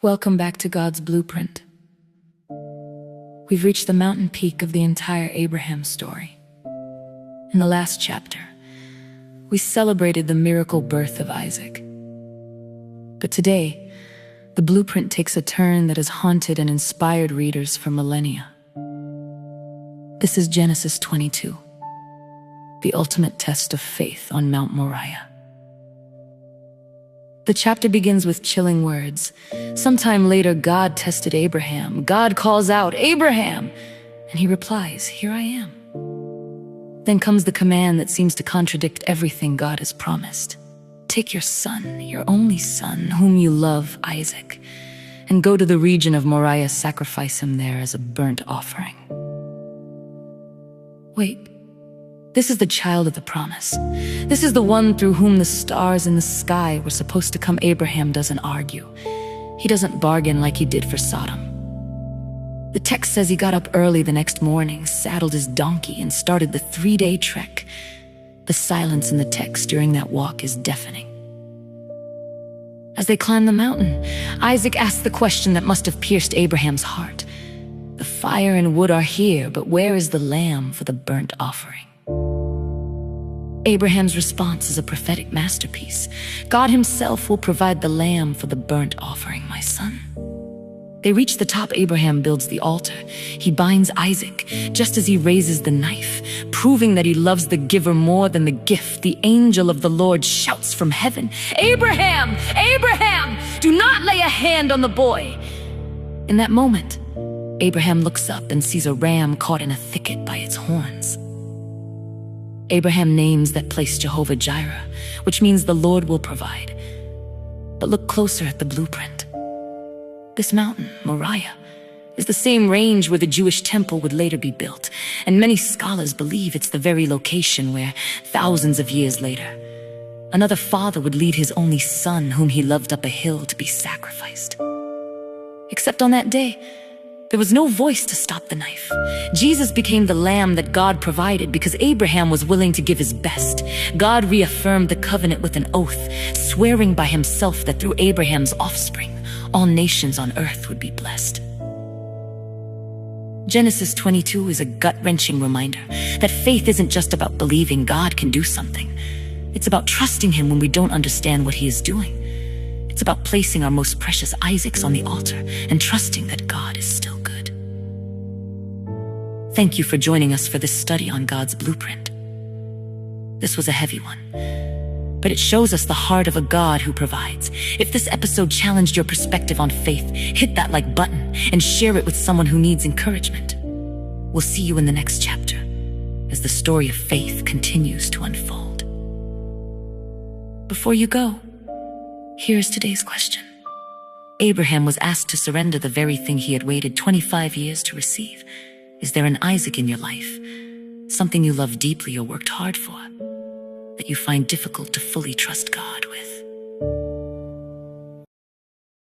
Welcome back to God's Blueprint. We've reached the mountain peak of the entire Abraham story. In the last chapter, we celebrated the miracle birth of Isaac. But today, the blueprint takes a turn that has haunted and inspired readers for millennia. This is Genesis 22, the ultimate test of faith on Mount Moriah. The chapter begins with chilling words. Sometime later, God tested Abraham. God calls out, "Abraham!" And he replies, "Here I am." Then comes the command that seems to contradict everything God has promised. "Take your son, your only son, whom you love, Isaac, and go to the region of Moriah, sacrifice him there as a burnt offering." Wait. This is the child of the promise. This is the one through whom the stars in the sky were supposed to come. Abraham doesn't argue. He doesn't bargain like he did for Sodom. The text says he got up early the next morning, saddled his donkey, and started the 3-day trek. The silence in the text during that walk is deafening. As they climb the mountain, Isaac asks the question that must have pierced Abraham's heart. The fire and wood are here, but where is the lamb for the burnt offering? Abraham's response is a prophetic masterpiece. God himself will provide the lamb for the burnt offering, my son. They reach the top. Abraham builds the altar. He binds Isaac just as he raises the knife, proving that he loves the giver more than the gift. The angel of the Lord shouts from heaven, "Abraham! Abraham! Do not lay a hand on the boy!" In that moment, Abraham looks up and sees a ram caught in a thicket by its horns. Abraham names that place Jehovah Jireh, which means the Lord will provide. But look closer at the blueprint. This mountain, Moriah, is the same range where the Jewish temple would later be built, and many scholars believe it's the very location where, thousands of years later, another father would lead his only son, whom he loved, up a hill to be sacrificed. Except on that day, there was no voice to stop the knife. Jesus became the lamb that God provided because Abraham was willing to give his best. God reaffirmed the covenant with an oath, swearing by himself that through Abraham's offspring, all nations on earth would be blessed. Genesis 22 is a gut-wrenching reminder that faith isn't just about believing God can do something. It's about trusting him when we don't understand what he is doing. It's about placing our most precious Isaacs on the altar and trusting that God is still good. Thank you for joining us for this study on God's blueprint. This was a heavy one, but it shows us the heart of a God who provides. If this episode challenged your perspective on faith, hit that like button and share it with someone who needs encouragement. We'll see you in the next chapter as the story of faith continues to unfold. Before you go, here's today's question. Abraham was asked to surrender the very thing he had waited 25 years to receive. Is there an Isaac in your life? Something you love deeply or worked hard for, that you find difficult to fully trust God with?